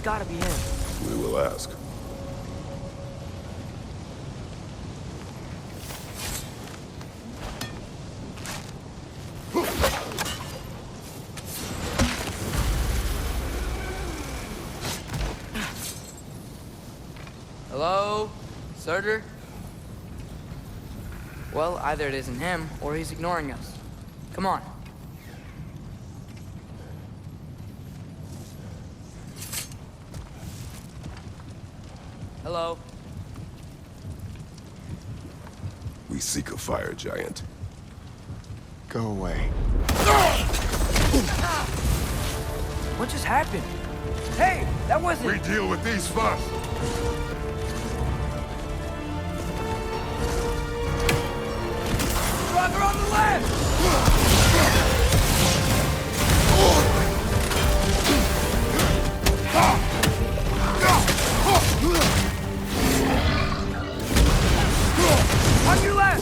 gotta be him. We will ask. Hello? Surtur? Well, either it isn't him, or he's ignoring us. Come on. Hello? We seek a fire giant. Go away. What just happened? Hey, that wasn't... We deal with these first. Brother on the left! On your left!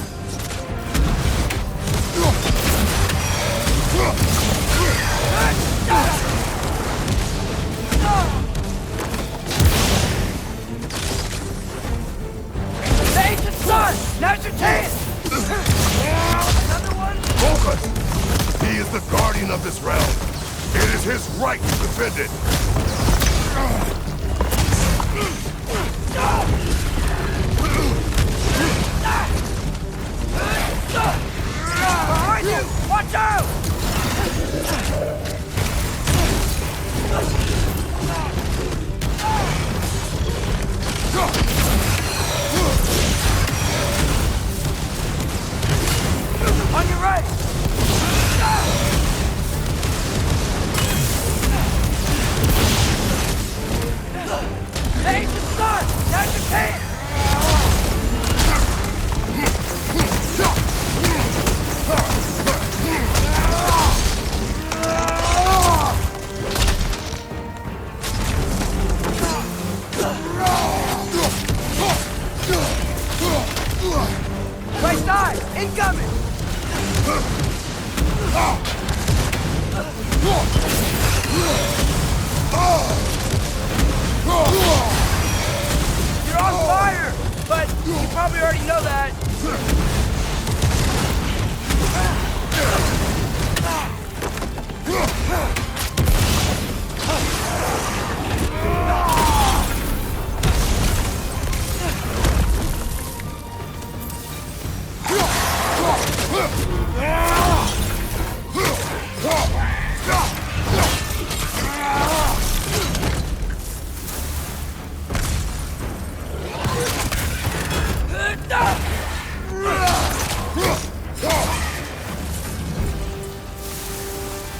The ancient sun! Now's your chance! Another one? Focus! He is the guardian of this realm. It is his right to defend it. Behind you! Watch out! On your right! Hey, the sun! Now's your chance! Right side! Incoming! You're on fire! But you probably already know that.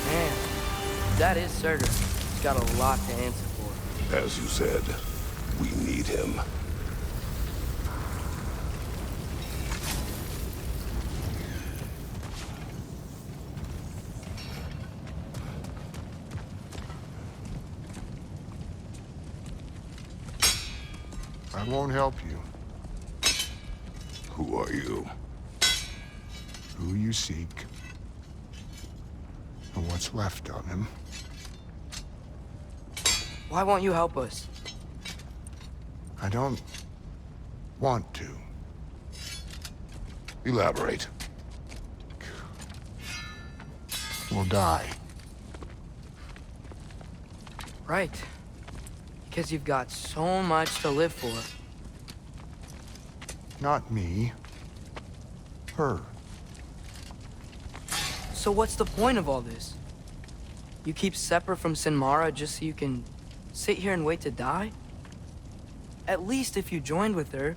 Man, that is Surtur. He's got a lot to answer for. As you said, we need him. I won't help you. Who are you? Who you seek, and what's left of him. Why won't you help us? I don't want to. Elaborate. We'll die. Right. Because you've got so much to live for. Not me. Her. So what's the point of all this? You keep separate from Sinmara just so you can sit here and wait to die? At least if you joined with her,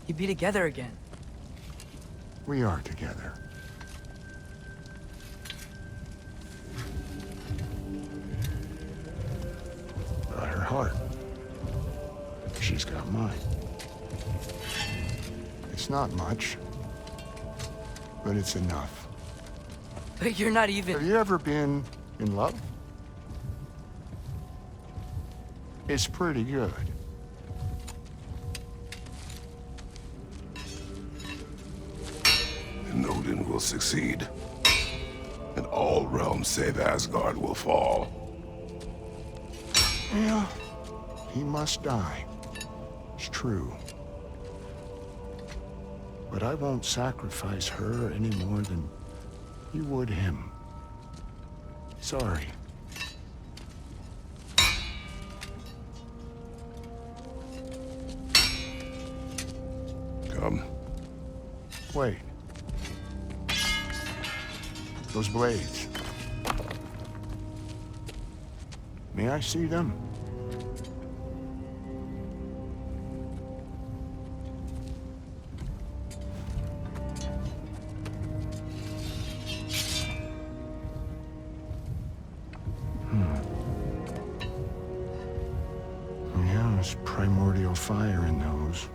you'd be together again. We are together. Got her heart. She's got mine. It's not much, but it's enough. But you're not Have even... you ever been in love? It's pretty good. And Odin will succeed. And all realms save Asgard will fall. Yeah, he must die. It's true. But I won't sacrifice her any more than you would him. Sorry. Come. Wait. Those blades. May I see them? Yeah, there's primordial fire in those.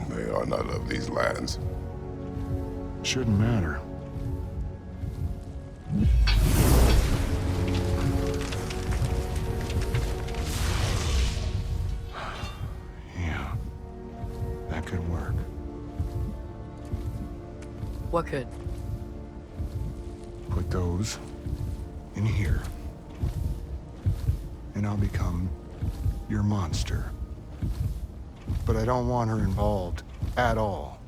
They are not of these lands. Shouldn't matter. Yeah, that could work. What could? Put those in here. And I'll become your monster. But I don't want her involved at all.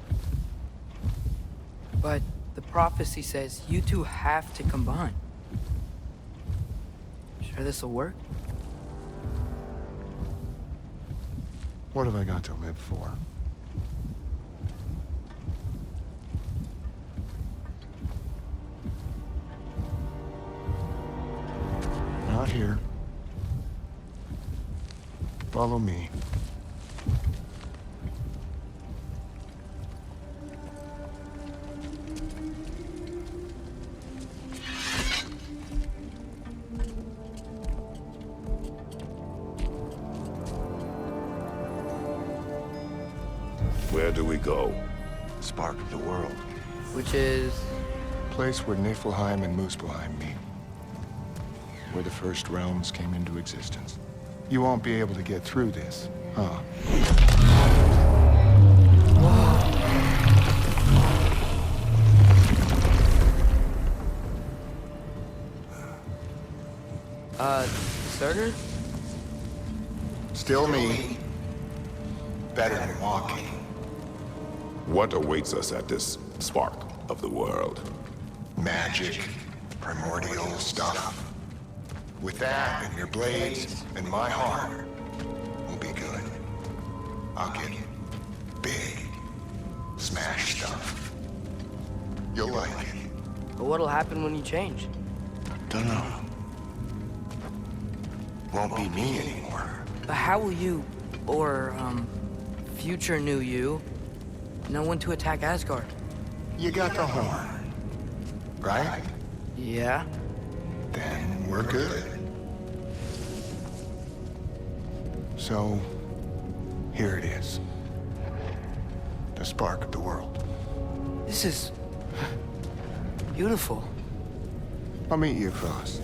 But the prophecy says you two have to combine. Sure this'll work? What have I got to live for? Not here. Follow me. Where do we go? Spark of the world. Which is... Place where Niflheim and Muspelheim meet. Where the first realms came into existence. You won't be able to get through this, huh? Surtur? Still me. Better than walking. What awaits us at this spark of the world? Magic, primordial stuff. With that and your blades and my heart, we'll be good. I'll get big, smash stuff. You'll like it. But what'll happen when you change? Dunno. Won't be me anymore. But how will you, or, future new you, know when to attack Asgard? You got the horn, right? Yeah? Then we're good. So, here it is. The spark of the world. This is... beautiful. I'll meet you across.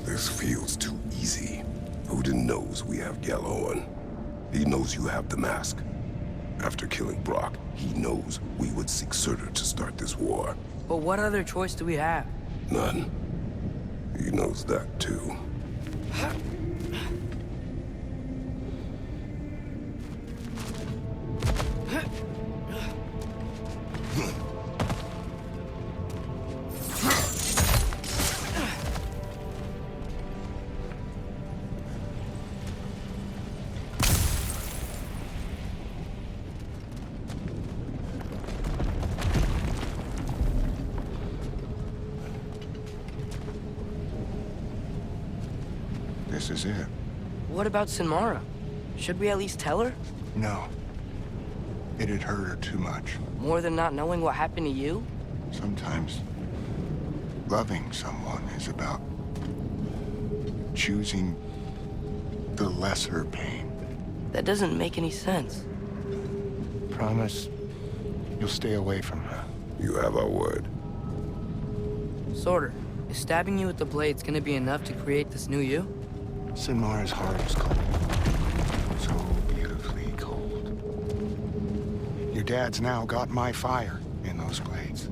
This feels too easy. Odin knows we have Gjallarhorn. He knows you have the mask. After killing Brock, he knows we would seek Surtur to start this war. But what other choice do we have? None. He knows that too. This is it. What about Sinmara? Should we at least tell her? No. It'd hurt her too much. More than not knowing what happened to you? Sometimes loving someone is about choosing the lesser pain. That doesn't make any sense. Promise you'll stay away from her. You have our word. Surtur, is stabbing you with the blades gonna be enough to create this new you? Sinmara's heart is cold. So beautifully cold. Your dad's now got my fire in those blades.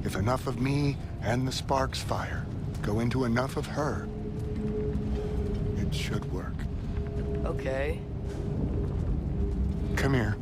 If enough of me and the spark's fire go into enough of her, It should work. Okay. Come here.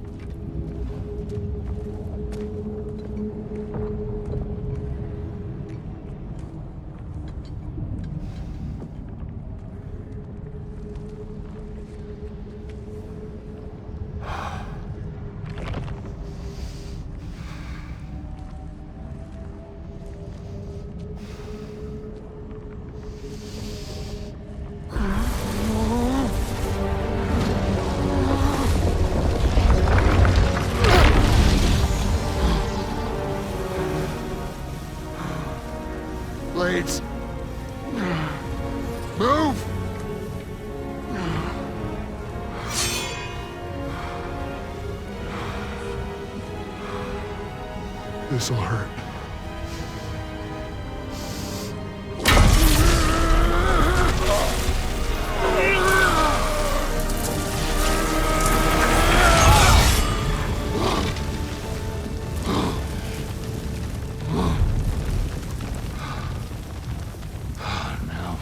Blades. Move! This'll hurt. Now,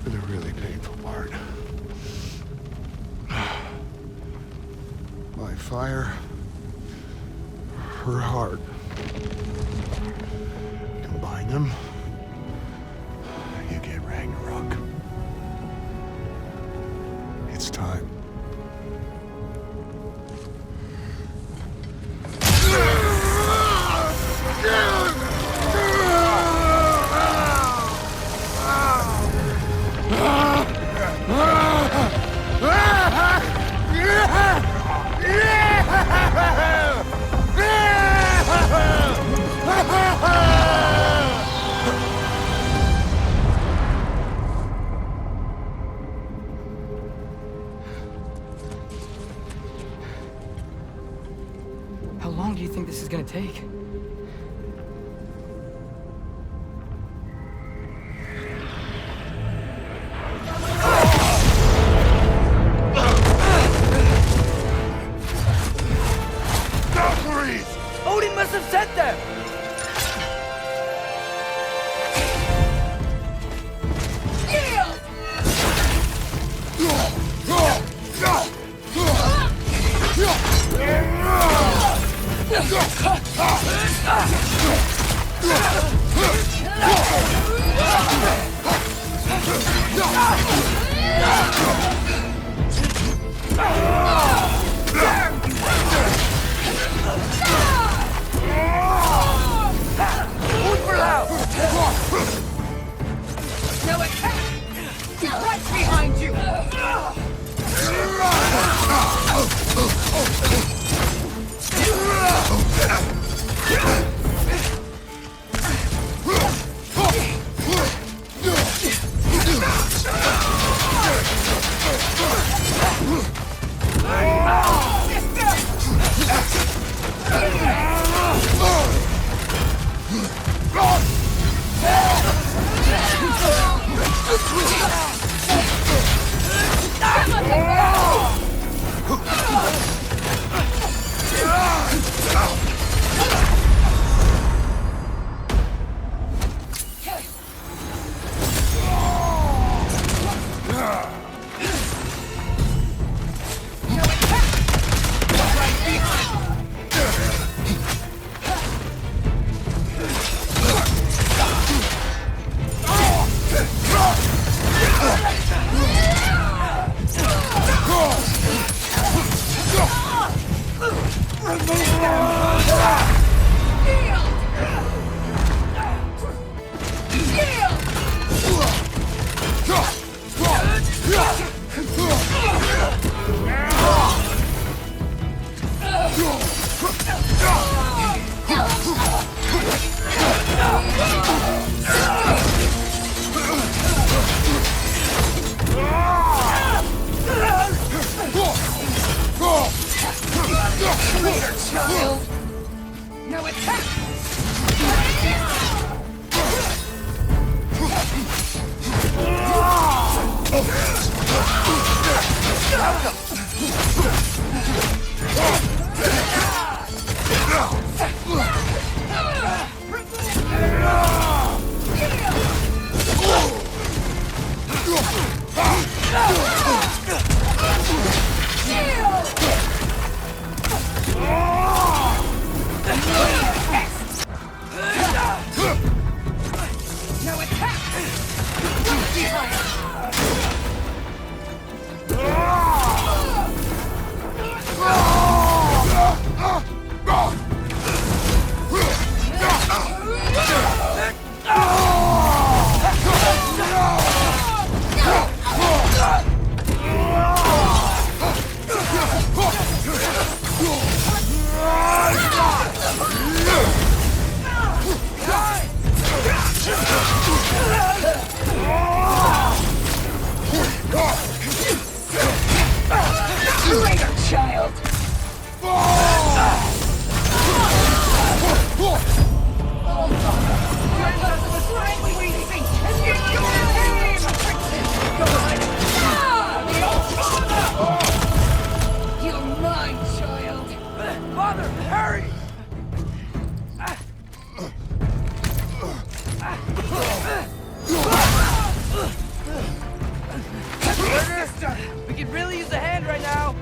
for the really painful part. My fire, her heart. Combine them, you get Ragnarok. It's time. How long do you think this is gonna take? Odin must have sent them! No attack! Right behind you! No attack! Father, hurry! We could really use a hand right now.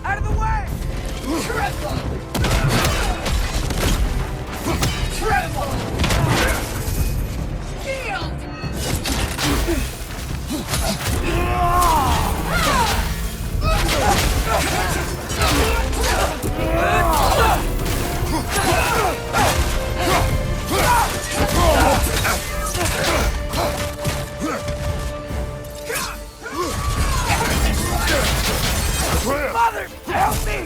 Out of the way! Tremble! Shield! Mother, help me!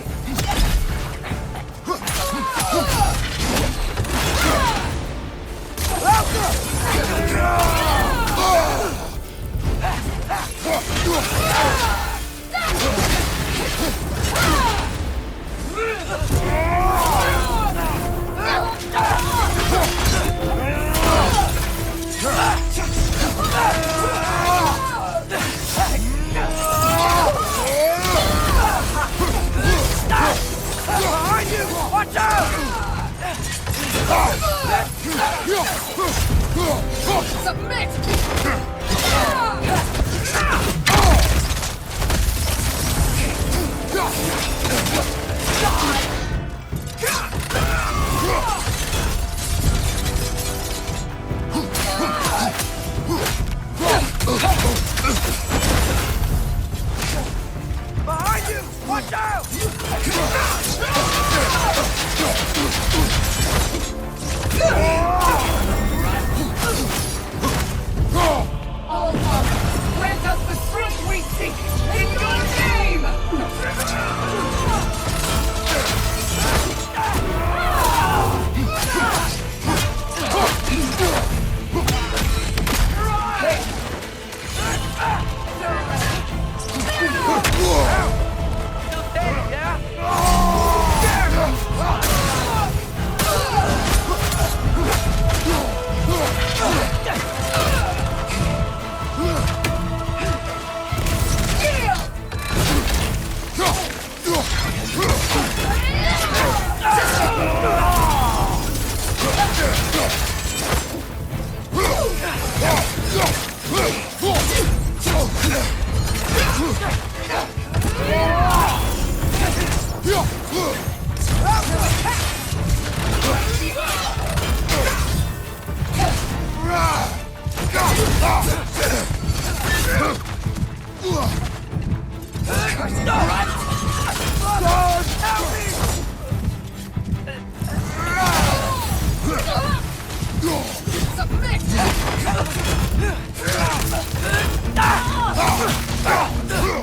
Behind you! Watch out! Submit! Behind you! Watch out! All Father, grant us the strength we seek in your name!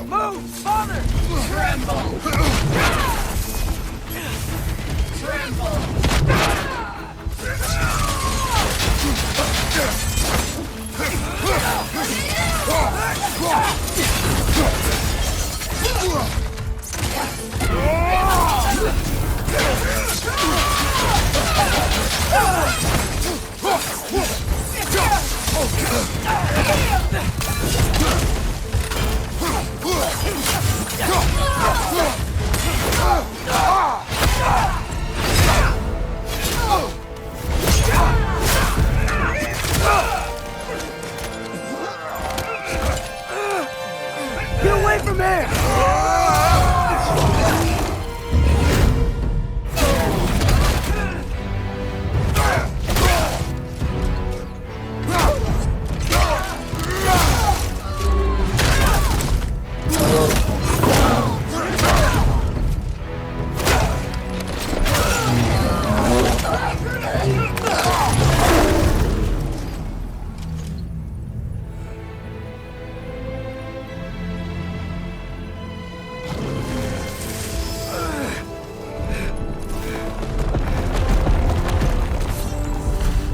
Move, Father! Tremble!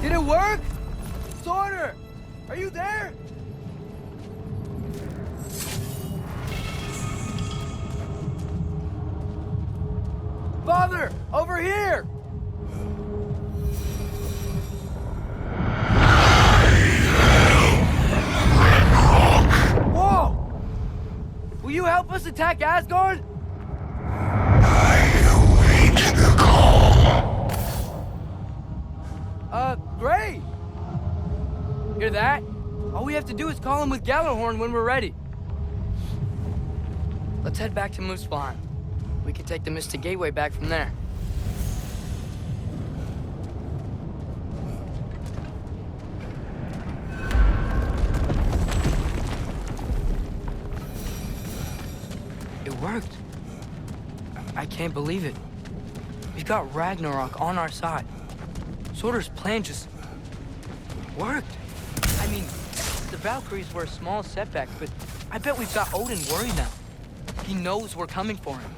Did it work? Sorter! Are you there? Father! Over here! Whoa! Will you help us attack Asgard? Great! Hear that? All we have to do is call him with Gjallarhorn when we're ready. Let's head back to Muspelheim. We can take the Mystic Gateway back from there. It worked. I can't believe it. We've got Ragnarok on our side. Sorter's plan just worked. I mean, the Valkyries were a small setback, but I bet we've got Odin worried now. He knows we're coming for him.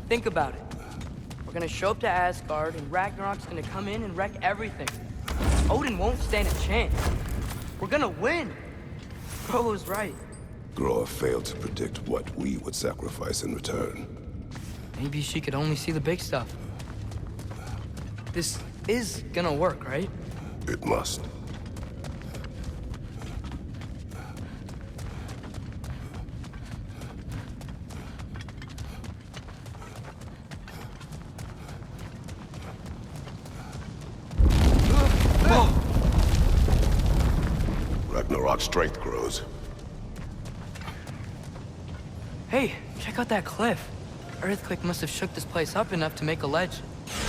Think about it. We're gonna show up to Asgard, and Ragnarok's gonna come in and wreck everything. Odin won't stand a chance. We're gonna win. Bro was right. Groa failed to predict what we would sacrifice in return. Maybe she could only see the big stuff. This is gonna work, right? It must. Ragnarok's strength grows. Hey, check out that cliff. Earthquake must have shook this place up enough to make a ledge.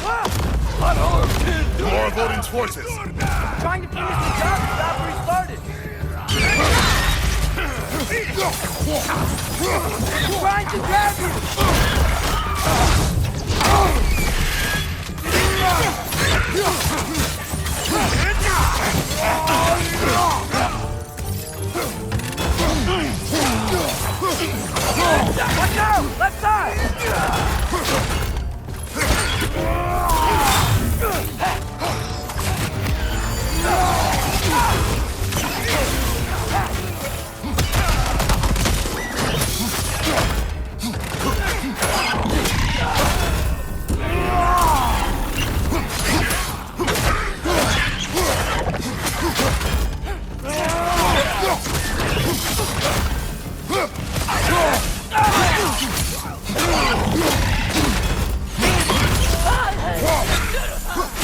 More of Odin's forces! Trying to finish the job the Valkyrie started! Trying to grab Watch out! Left side!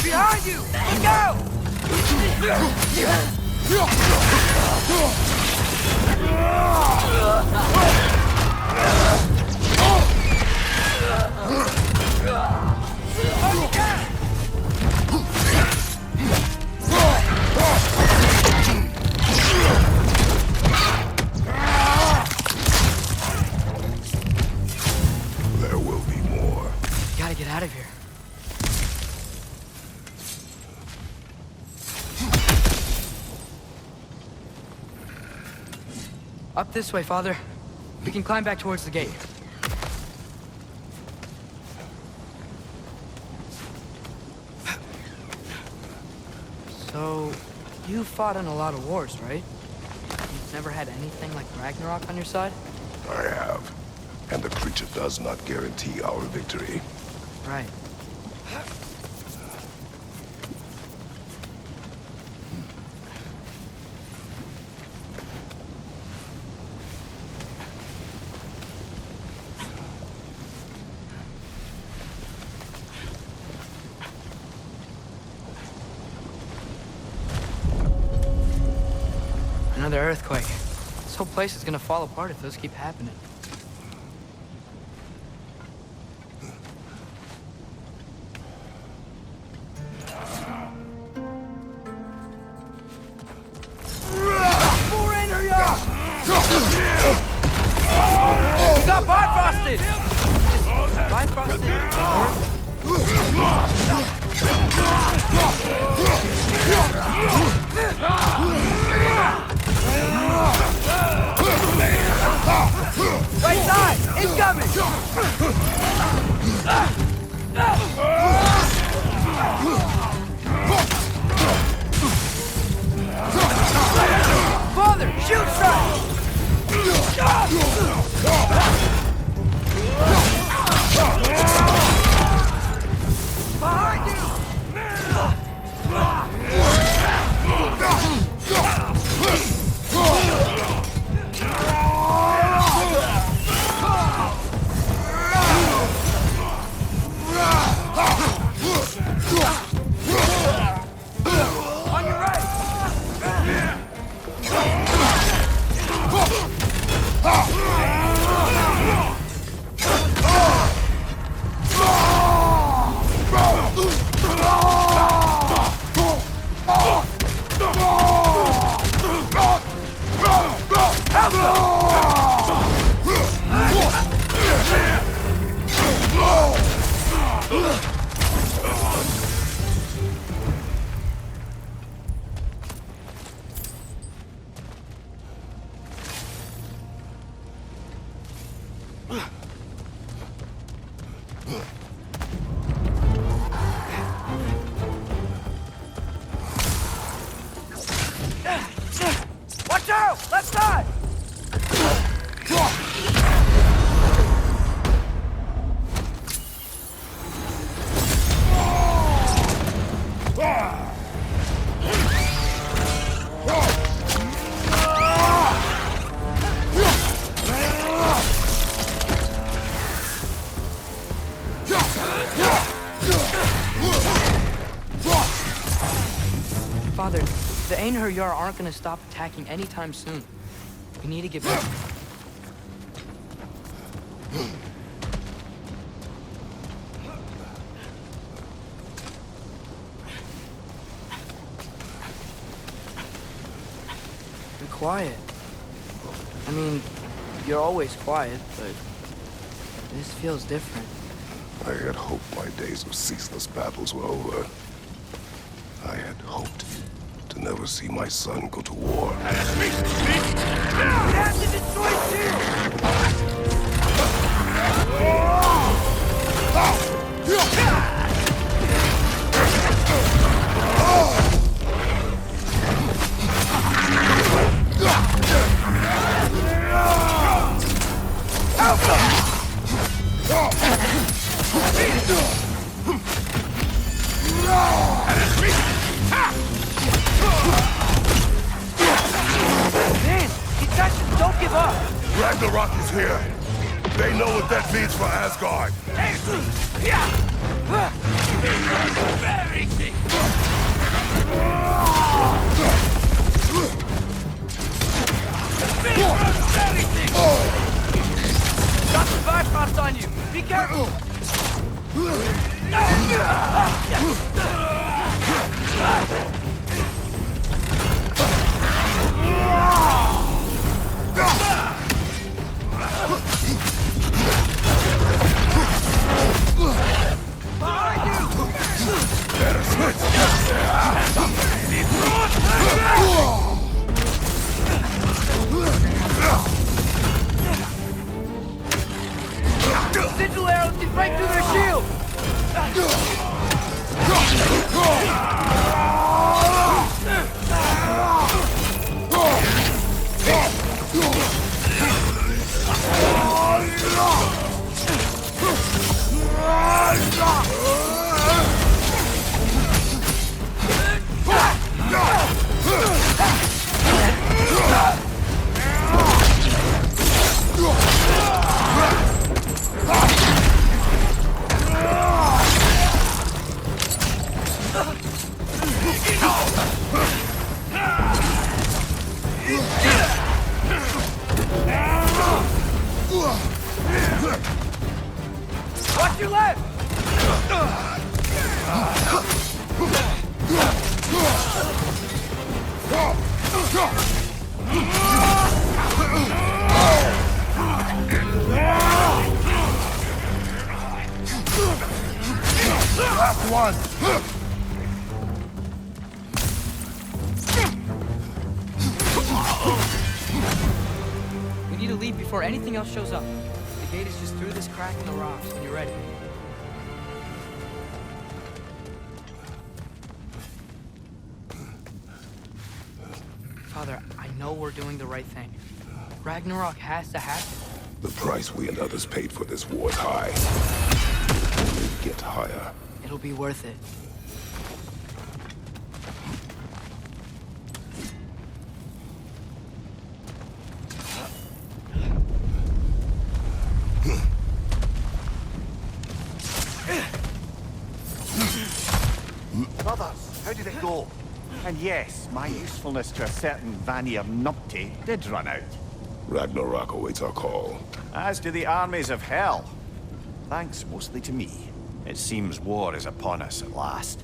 Behind you! Look out! There will be more. Gotta get out of here. Up this way, Father. We can climb back towards the gate. So, you fought in a lot of wars, right? You've never had anything like Ragnarok on your side? I have. And the creature does not guarantee our victory. Right. Another earthquake. This whole place is gonna fall apart if those keep happening. You got bifrosted! Right side! Incoming! Father, shoot strike! Behind you! On your right! Watch out! Left side! Father, the Einherjar aren't gonna stop attacking anytime soon. We need to get back. Be quiet. I mean, you're always quiet, but this feels different. I had hoped my days of ceaseless battles were over. I had hoped to never see my son go to war. We have to destroy Man, Detachment, don't give up! Ragnarok is here. They know what that means for Asgard. Got some Bifrost on you! Be careful! Better switch. Last one! We need to leave before anything else shows up. The gate is just through this crack in the rocks when you're ready. Father, I know we're doing the right thing. Ragnarok has to happen. The price we and others paid for this war is high. Only get higher. It'll be worth it. Brothers, how did it go? And yes, my usefulness to a certain Vanir numpty did run out. Ragnarok awaits our call. As do the armies of hell. Thanks mostly to me. It seems war is upon us at last.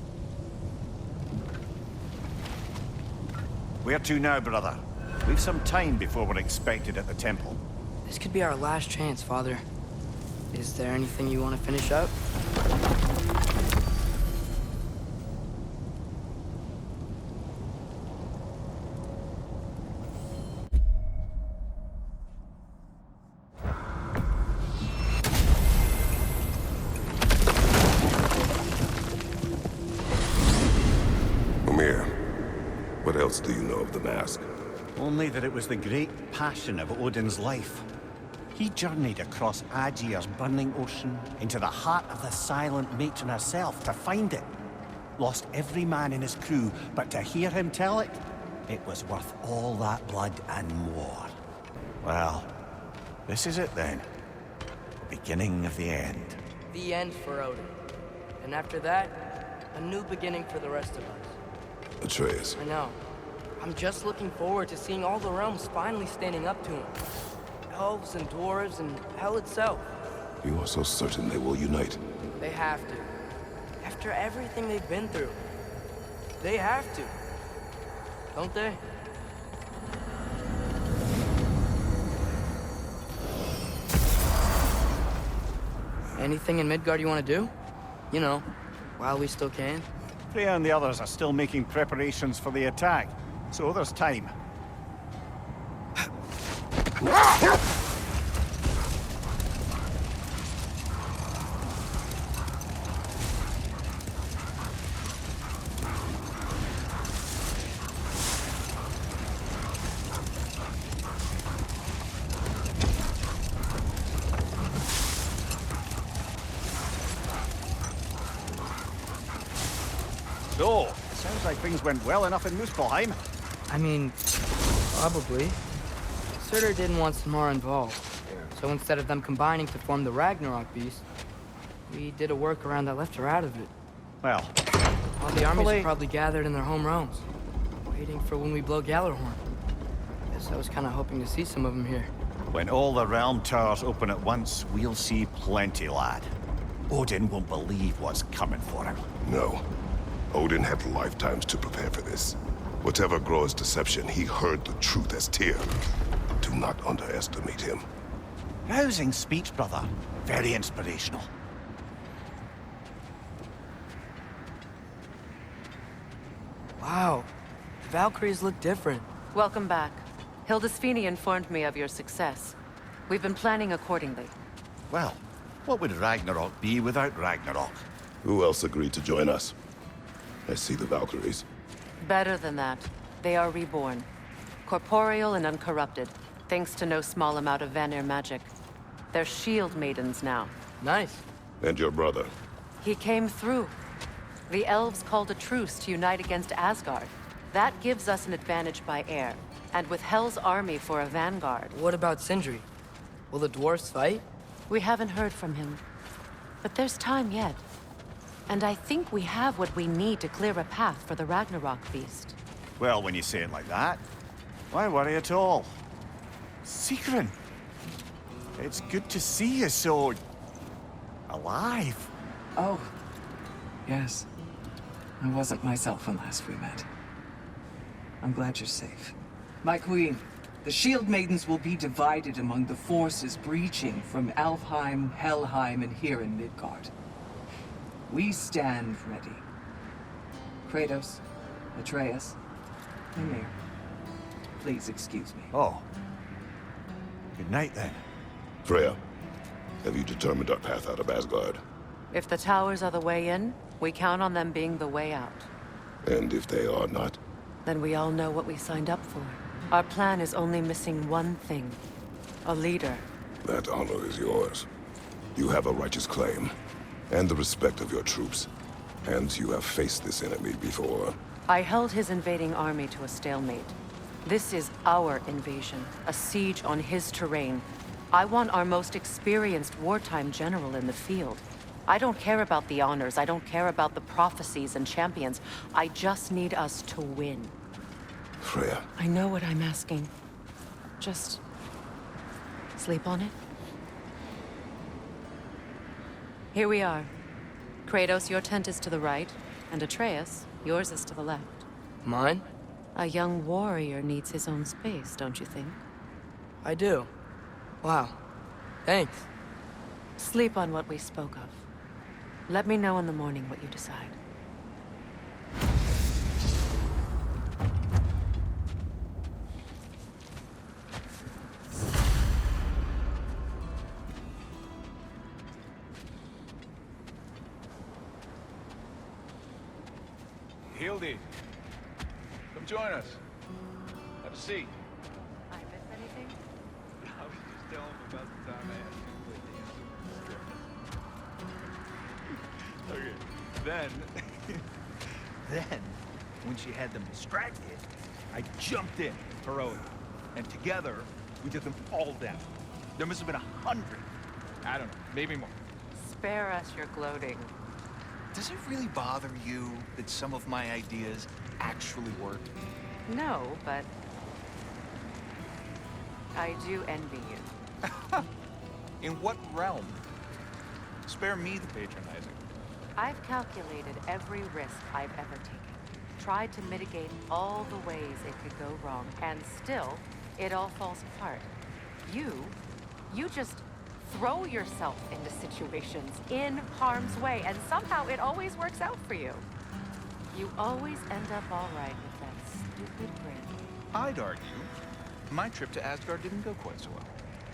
Where to now, brother? We've some time before we're expected at the temple. This could be our last chance, Father. Is there anything you want to finish up? What else do you know of the mask? Only that it was the great passion of Odin's life. He journeyed across Aegir's burning ocean into the heart of the silent matron herself to find it. Lost every man in his crew, but to hear him tell it, it was worth all that blood and more. Well, this is it then. The beginning of the end. The end for Odin. And after that, a new beginning for the rest of us. Atreus. I know. I'm just looking forward to seeing all the realms finally standing up to him. Elves and dwarves and hell itself. You are so certain they will unite. They have to. After everything they've been through. They have to. Don't they? Anything in Midgard you want to do? You know, while we still can. Freya and the others are still making preparations for the attack, so there's time. So, sounds like things went well enough in Muspelheim. I mean, probably. Surtur didn't want Samara involved. So instead of them combining to form the Ragnarok beast, we did a workaround that left her out of it. Well, All the armies are probably gathered in their home realms, waiting for when we blow Gjallarhorn. Guess I was kind of hoping to see some of them here. when all the realm towers open at once, we'll see plenty, lad. Odin won't believe what's coming for him. No. Odin had lifetimes to prepare for this. Whatever Groa's deception, he heard the truth as Tyr. Do not underestimate him. Rousing speech, brother. Very inspirational. Wow, the Valkyries look different. Welcome back. Hildisfini informed me of your success. We've been planning accordingly. Well, what would Ragnarok be without Ragnarok? Who else agreed to join us? I see the Valkyries. Better than that. They are reborn. Corporeal and uncorrupted, thanks to no small amount of Vanir magic. They're shield maidens now. Nice. And your brother. He came through. The elves called a truce to unite against Asgard. That gives us an advantage by air, and with Hel's army for a vanguard. What about Sindri? Will the dwarves fight? We haven't heard from him. But there's time yet. And I think we have what we need to clear a path for the Ragnarok beast. Well, when you say it like that, why worry at all? Sigrun! It's good to see you so... alive. Oh, yes. I wasn't myself when last we met. I'm glad you're safe. My queen, The Shield Maidens will be divided among the forces breaching from Alfheim, Helheim, and here in Midgard. We stand ready. Kratos, Atreus, Mimir, please excuse me. Oh. Good night, then. Freya, have you determined our path out of Asgard? If the towers are the way in, we count on them being the way out. And if they are not? Then we all know what we signed up for. Our plan is only missing one thing. A leader. That honor is yours. You have a righteous claim, and the respect of your troops. And you have faced this enemy before. I held his invading army to a stalemate. This is our invasion, a siege on his terrain. I want our most experienced wartime general in the field. I don't care about the honors, I don't care about the prophecies and champions. I just need us to win. Freya. I know what I'm asking. Just sleep on it. Here we are. Kratos, your tent is to the right, and Atreus, yours is to the left. Mine? A young warrior needs his own space, don't you think? I do. Wow. Thanks. Sleep on what we spoke of. Let me know in the morning what you decide. Hildy, come join us. Have a seat. I miss anything? I was just telling him about the time I asked you to play dance with the Okay, then, when she had them distracted, I jumped in, heroically. And together, we took them all down. There must have been 100. I don't know, maybe more. Spare us your gloating. Does it really bother you that some of my ideas actually work? No, but I do envy you. In what realm? Spare me the patronizing. I've calculated every risk I've ever taken. Tried to mitigate all the ways it could go wrong, and still, it all falls apart. You just throw yourself into situations in harm's way, and somehow it always works out for you. You always end up all right with that stupid grin. I'd argue my trip to Asgard didn't go quite so well.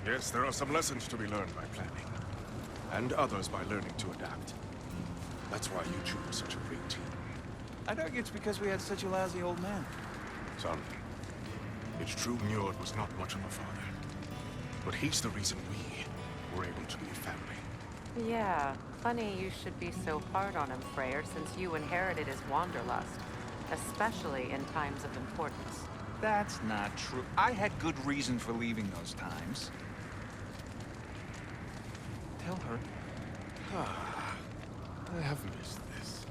Yes, there are some lessons to be learned by planning. And others by learning to adapt. That's why you two are such a great team. I'd argue it's because we had such a lousy old man. Son, it's true Njord was not much of a father. But he's the reason we were able to be a family. Yeah, funny you should be so hard on him, Freyr, since you inherited his wanderlust. Especially in times of importance. That's not true. I had good reason for leaving those times. Tell her. I have missed this.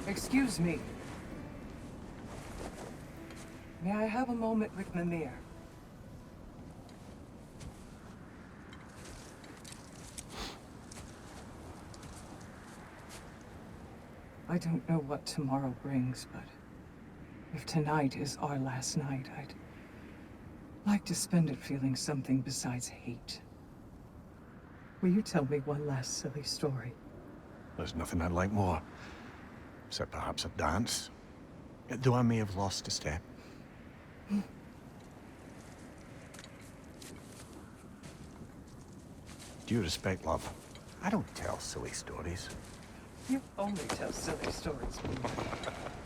Excuse me. May I have a moment with Mimir? I don't know what tomorrow brings, but if tonight is our last night, I'd like to spend it feeling something besides hate. Will you tell me one last silly story? There's nothing I'd like more. Except perhaps a dance. Though I may have lost a step. Due respect, love, I don't tell silly stories. You only tell silly stories.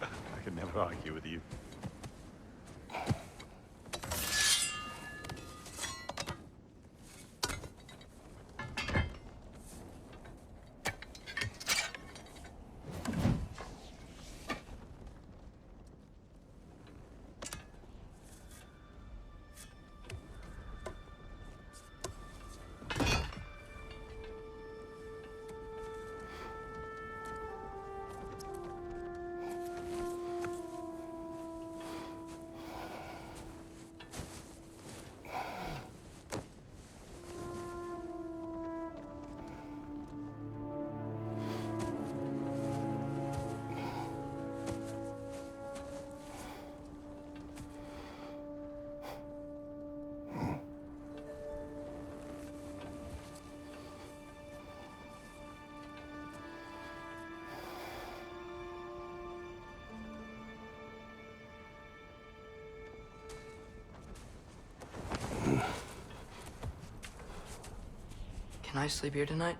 I can never argue with you. Can I sleep here tonight?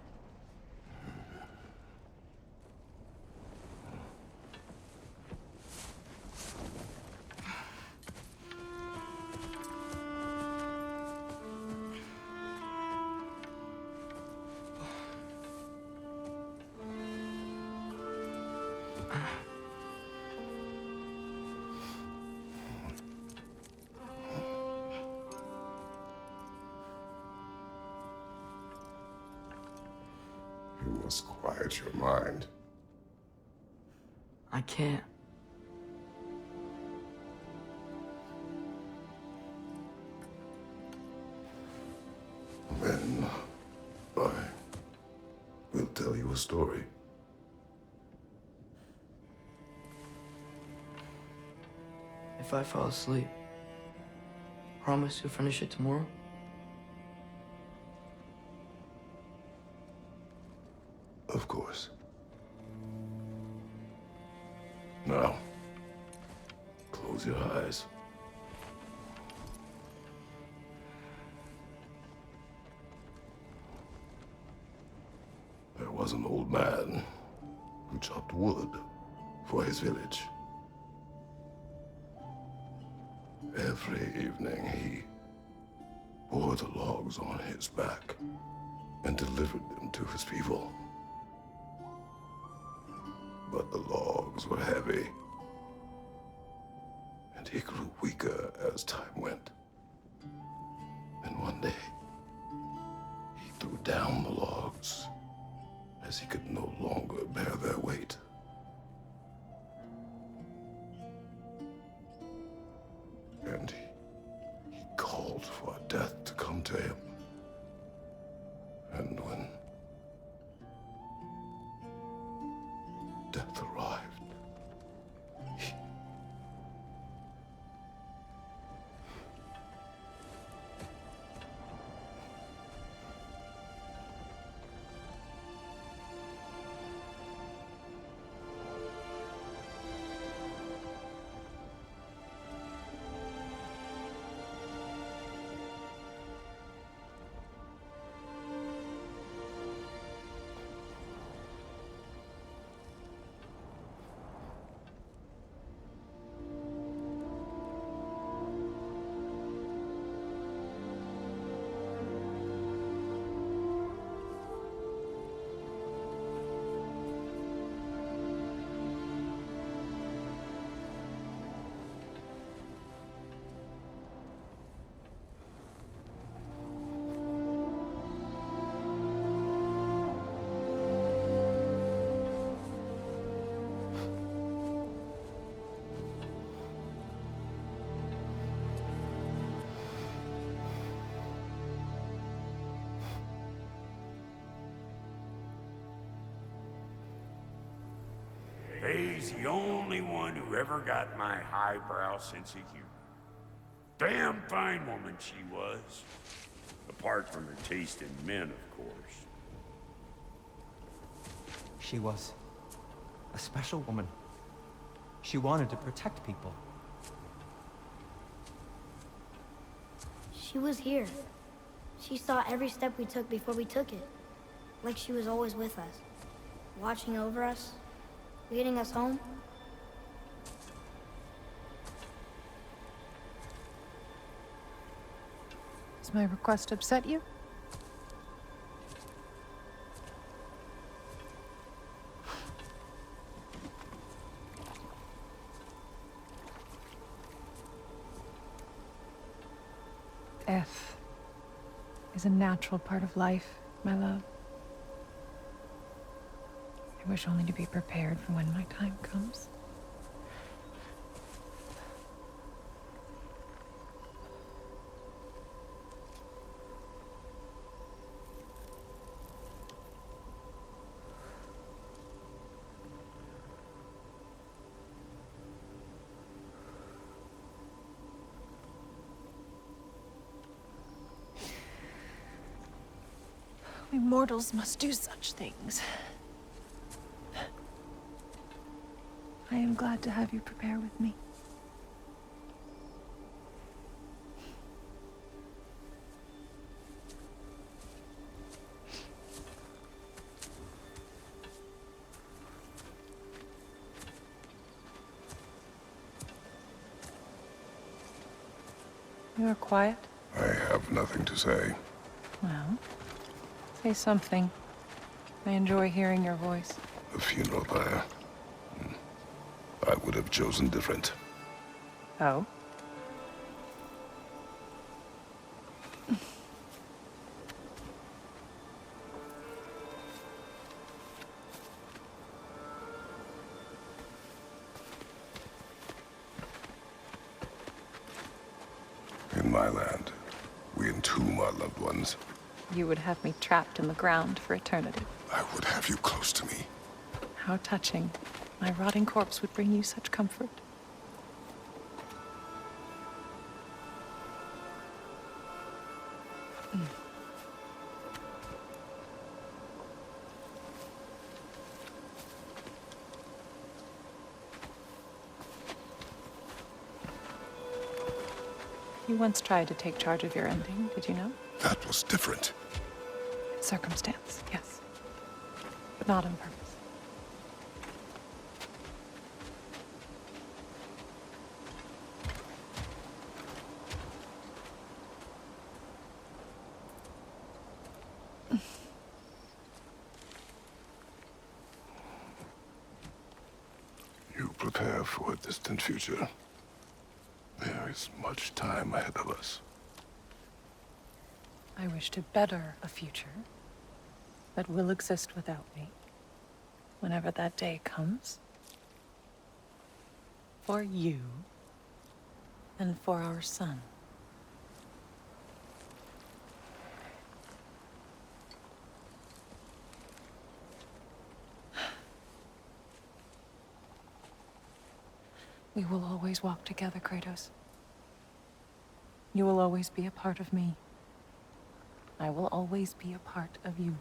You must quiet your mind. I can't. Then I will tell you a story. If I fall asleep, promise you'll finish it tomorrow? Of course. Now, close your eyes. There was an old man who chopped wood for his village. Every evening he bore the logs on his back and delivered them to his people. But the logs were heavy, and he grew weaker as time went. And one day, he threw down the logs as he could no longer bear their weight. And he called for death to come to him. And when death arrived, He's the only one who ever got my highbrow sense of humor. Damn fine woman she was. Apart from her taste in men, of course. She was a special woman. She wanted to protect people. She was here. She saw every step we took before we took it. Like she was always with us. Watching over us. Leading us home. Does my request upset you? Death is a natural part of life, my love. I wish only to be prepared for when my time comes. We mortals must do such things. I am glad to have you prepare with me. You are quiet. I have nothing to say. Well, say something. I enjoy hearing your voice. The funeral pyre. I would have chosen different. Oh? In my land, we entomb our loved ones. You would have me trapped in the ground for eternity. I would have you close to me. How touching. My rotting corpse would bring you such comfort. You once tried to take charge of your ending, did you know? That was different. Circumstance, yes. But not on purpose. You prepare for a distant future. There is much time ahead of us. I wish to better a future that will exist without me, whenever that day comes. For you, and for our son. We will always walk together, Kratos. You will always be a part of me. I will always be a part of you.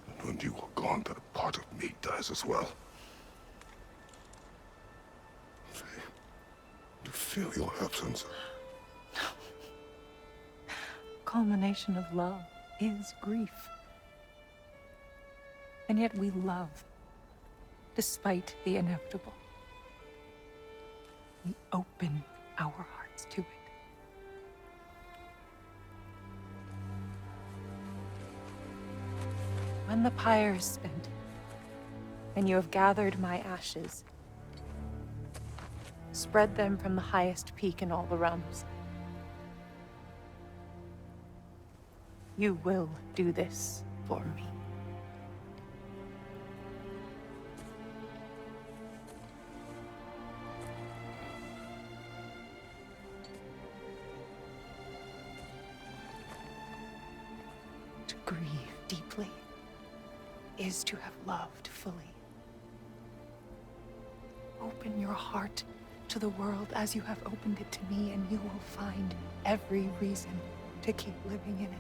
And when you are gone, that part of me dies as well. You feel your absence. Culmination of love is grief. And yet we love, despite the inevitable. We open our hearts to it. When the pyre is spent, and you have gathered my ashes, spread them from the highest peak in all the realms. You will do this for me. To grieve deeply is to have loved fully. Open your heart to the world as you have opened it to me, and you will find every reason to keep living in it.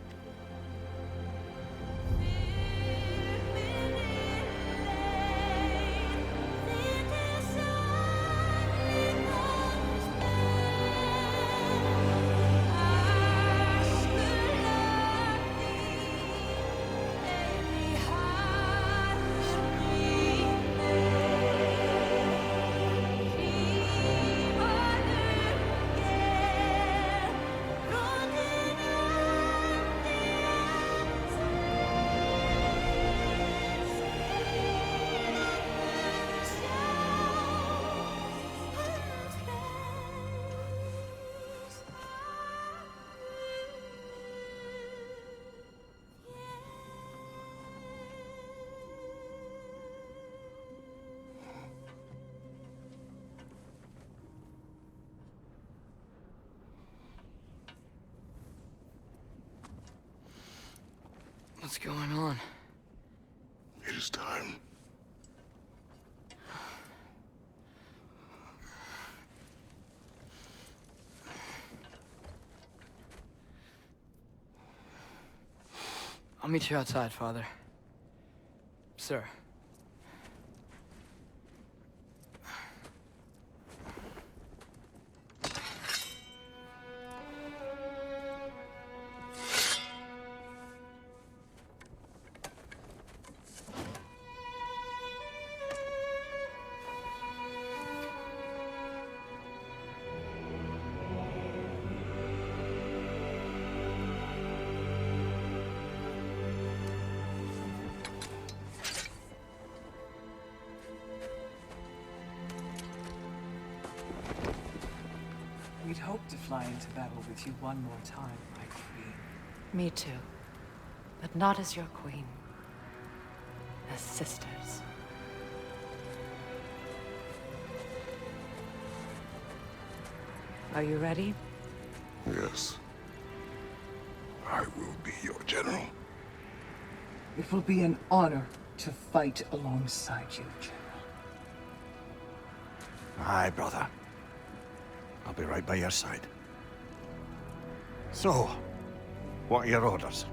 What's going on? It is time. I'll meet you outside, Father. Sir. hope to fly into battle with you one more time, my queen. Me too. But not as your queen. As sisters. Are you ready? Yes. I will be your general. It will be an honor to fight alongside you, General. Aye, brother. I'll be right by your side. So, what are your orders?